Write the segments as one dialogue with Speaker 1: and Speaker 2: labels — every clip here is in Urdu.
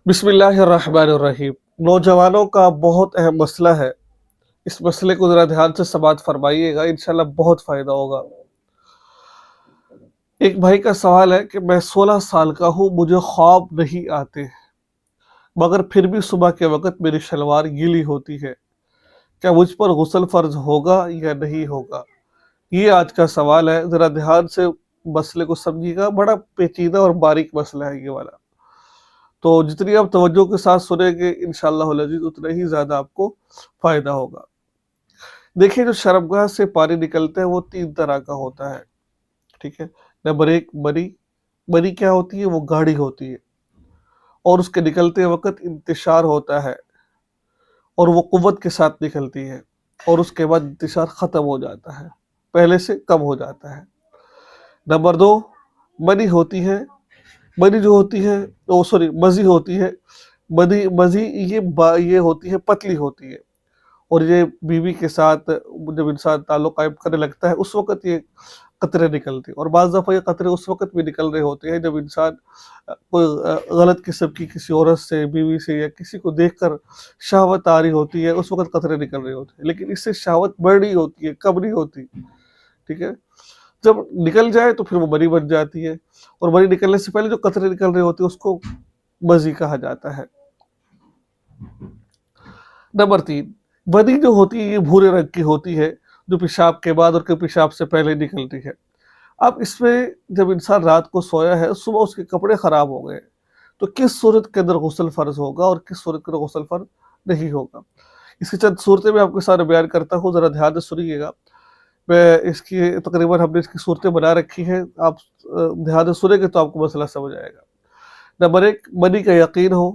Speaker 1: بسم اللہ الرحمن الرحیم۔ نوجوانوں کا بہت اہم مسئلہ ہے، اس مسئلے کو ذرا دھیان سے سماعت فرمائیے گا، انشاءاللہ بہت فائدہ ہوگا۔ ایک بھائی کا سوال ہے کہ میں 16 سال کا ہوں، مجھے خواب نہیں آتے مگر پھر بھی صبح کے وقت میری شلوار گیلی ہوتی ہے، کیا مجھ پر غسل فرض ہوگا یا نہیں ہوگا؟ یہ آج کا سوال ہے، ذرا دھیان سے مسئلے کو سمجھیے گا، بڑا پیچیدہ اور باریک مسئلہ ہے یہ والا۔ تو جتنی آپ توجہ کے ساتھ سنیں گے انشاءاللہ العزیز اتنا ہی زیادہ آپ کو فائدہ ہوگا۔ دیکھیں جو شرمگاہ سے پانی نکلتا ہے وہ 3 طرح کا ہوتا ہے، ٹھیک ہے۔ نمبر 1 منی۔ منی کیا ہوتی ہے؟ وہ گاڑھی ہوتی ہے اور اس کے نکلتے وقت انتشار ہوتا ہے اور وہ قوت کے ساتھ نکلتی ہے اور اس کے بعد انتشار ختم ہو جاتا ہے، پہلے سے کم ہو جاتا ہے۔ نمبر 2 منی ہوتی ہے، منی جو ہوتی ہے مزی ہوتی ہے، مزی یہ ہوتی ہے، پتلی ہوتی ہے اور یہ بیوی کے ساتھ جب انسان تعلق قائم کرنے لگتا ہے اس وقت یہ قطرے نکلتے ہیں، اور بعض دفعہ یہ قطرے اس وقت بھی نکل رہے ہوتے ہیں جب انسان کوئی غلط قسم کی کسی عورت سے، بیوی سے یا کسی کو دیکھ کر شہوت آ رہی ہوتی ہے، اس وقت قطرے نکل رہے ہوتے ہیں، لیکن اس سے شہوت بڑھ رہی ہوتی ہے، کم نہیں ہوتی، ٹھیک ہے۔ جب نکل جائے تو پھر وہ منی بن جاتی ہے، اور منی نکلنے سے پہلے جو قطرے نکل رہے ہوتے ہیں اس کو مزی کہا جاتا ہے۔ نمبر 3 منی جو ہوتی ہے یہ بھورے رنگ کی ہوتی ہے، جو پیشاب کے بعد اور پیشاب سے پہلے نکلتی ہے۔ اب اس میں جب انسان رات کو سویا ہے، صبح اس کے کپڑے خراب ہو گئے تو کس صورت کے اندر غسل فرض ہوگا اور کس صورت کے اندر غسل فرض نہیں ہوگا؟ اس کی چند صورتیں میں آپ کے سامنے بیان کرتا ہوں، ذرا دھیان سے سنیے گا۔ میں اس کی تقریباً ہم نے اس کی صورتیں بنا رکھی ہیں، آپ دھیان سے سنیں گے تو آپ کو مسئلہ سمجھ آئے گا۔ نمبر 1 منی کا یقین ہو،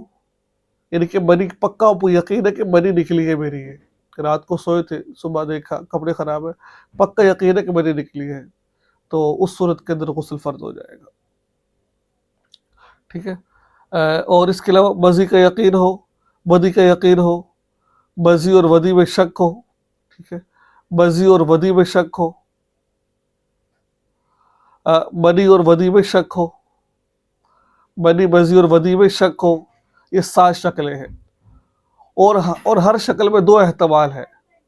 Speaker 1: یعنی کہ منی پکا یقین ہے کہ منی نکلی ہے میری، ہے رات کو سوئے تھے، صبح دیکھا کپڑے خراب ہے، پکا یقین ہے کہ منی نکلی ہے، تو اس صورت کے اندر غسل فرض ہو جائے گا، ٹھیک ہے۔ اور اس کے علاوہ مزی کا یقین ہو، ودی کا یقین ہو، مزی اور ودی میں شک ہو، ٹھیک ہے، مزی اور ودی میں شک ہو، منی اور ودی میں شک ہو، منی مزی اور ودی میں شک ہو، یہ 7 شکلیں ہیں، اور ہر شکل میں 2 احتمال ہے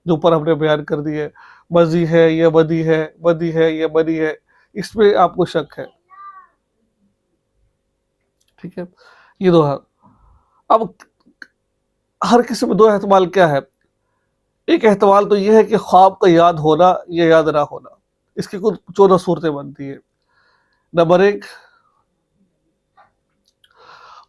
Speaker 1: جو اوپر ہم نے بیان کر دی ہے، مزی ہے یا ودی ہے، ودی ہے یا منی ہے، اس میں آپ کو شک ہے، ٹھیک ہے۔ یہ 2 ہے۔ اب ہر کسی میں 2 احتمال کیا ہے؟ ایک احتمال تو یہ ہے کہ خواب کا یاد ہونا یا یاد نہ ہونا، اس کی کل 14 صورتیں بنتی ہیں۔ نمبر 1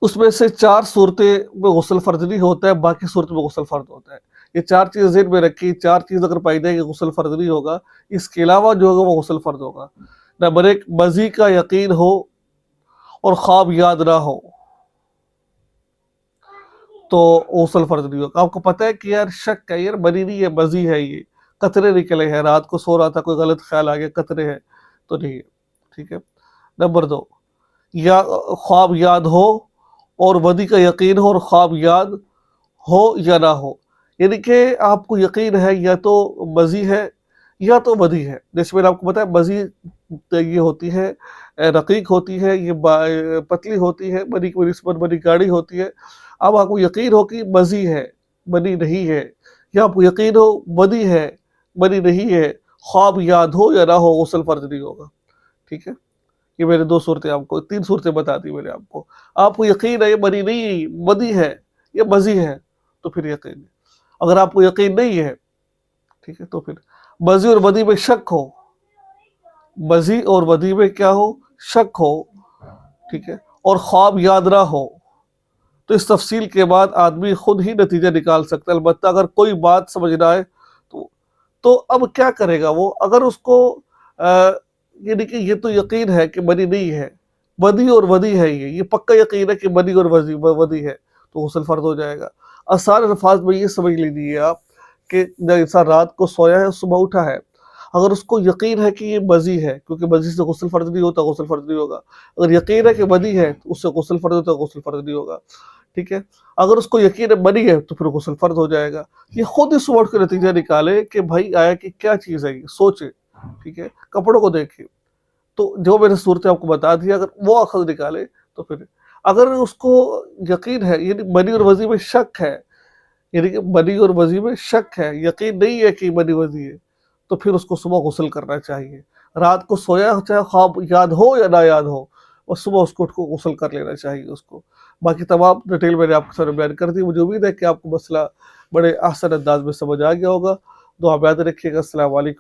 Speaker 1: اس میں سے 4 صورتیں میں غسل فرض نہیں ہوتا ہے، باقی صورت میں غسل فرض ہوتا ہے۔ یہ 4 چیزیں ذہن میں رکھی، 4 چیز اگر پائی جائے کہ غسل فرض نہیں ہوگا، اس کے علاوہ جو ہوگا وہ غسل فرض ہوگا۔ نمبر 1 مزی کا یقین ہو اور خواب یاد نہ ہو تو غسل فرض نہیں ہوگا۔ آپ کو پتہ ہے کہ یار شک ہے، یار منی نہیں ہے، مزی ہے، یہ قطرے نکلے ہیں، رات کو سو رہا تھا کوئی غلط خیال آ گیا، قطرے ہیں تو نہیں ہے، ٹھیک ہے۔ نمبر 2 یا خواب یاد ہو اور ودی کا یقین ہو اور خواب یاد ہو یا نہ ہو، یعنی کہ آپ کو یقین ہے یا تو مزی ہے یا تو ودی ہے۔ جیسے میں نے آپ کو بتایا مزی یہ ہوتی ہے، رقیق ہوتی ہے، یہ پتلی ہوتی ہے، منی کی نسبت منی گاڑھی ہوتی ہے۔ اب آپ کو یقین ہو کہ مزی ہے، منی نہیں ہے، یا آپ کو یقین ہو ودی ہے، منی نہیں ہے، خواب یاد ہو یا نہ ہو، غسل فرض نہیں ہوگا، ٹھیک ہے۔ یہ میں نے 2 صورتیں آپ کو 3 صورتیں بتا دی میں نے آپ کو۔ آپ کو یقین ہے یہ منی نہیں ہے، ودی ہے یا مزی ہے تو پھر یقین ہے۔ اگر آپ کو یقین نہیں ہے، ٹھیک ہے، تو پھر مزی اور ودی میں شک ہو، مزی اور ودی میں کیا ہو؟ شک ہو، ٹھیک ہے، اور خواب یاد نہ ہو، تو اس تفصیل کے بعد آدمی خود ہی نتیجہ نکال سکتا ہے۔ البتہ اگر کوئی بات سمجھ نہ آئے تو اب کیا کرے گا وہ؟ اگر اس کو یعنی کہ یہ تو یقین ہے کہ منی نہیں ہے، ودی اور ودی ہے، یہ پکا یقین ہے کہ منی اور ودی ہے تو غسل فرض ہو جائے گا۔ آسان الفاظ میں یہ سمجھ لیجیے آپ کہ جب انسان رات کو سویا ہے، صبح اٹھا ہے، اگر اس کو یقین ہے کہ یہ مزی ہے، کیونکہ مزی سے غسل فرض نہیں ہوتا، غسل فرض نہیں ہوگا۔ اگر یقین ہے کہ ودی ہے تو اس سے غسل فرض ہوتا ہے، غسل فرض نہیں ہوگا، ٹھیک ہے۔ اگر اس کو یقین ہے منی ہے تو پھر غسل فرض ہو جائے گا۔ یہ خود اس ورڈ کا نتیجہ نکالے کہ بھائی آیا کہ کیا چیز ہے، یہ سوچے، ٹھیک ہے، کپڑوں کو دیکھیں، تو جو میں نے صورتیں آپ کو بتا دی اگر وہ اخذ نکالے تو پھر اگر اس کو یقین ہے، یعنی منی اور وضی میں شک ہے، یعنی کہ منی اور وضی میں شک ہے، یقین نہیں ہے کہ منی وضی ہے، تو پھر اس کو صبح غسل کرنا چاہیے۔ رات کو سویا چاہے خواب یاد ہو یا نہ یاد ہو، اور صبح اس کو اٹھ کو غسل کر لینا چاہیے اس کو۔ باقی تمام ڈیٹیل میں نے آپ کے سامنے بیان کر دی۔ مجھے امید ہے کہ آپ کو مسئلہ بڑے احسن انداز میں سمجھ آ گیا ہوگا۔ دعا میں یاد رکھیے گا۔ السلام علیکم۔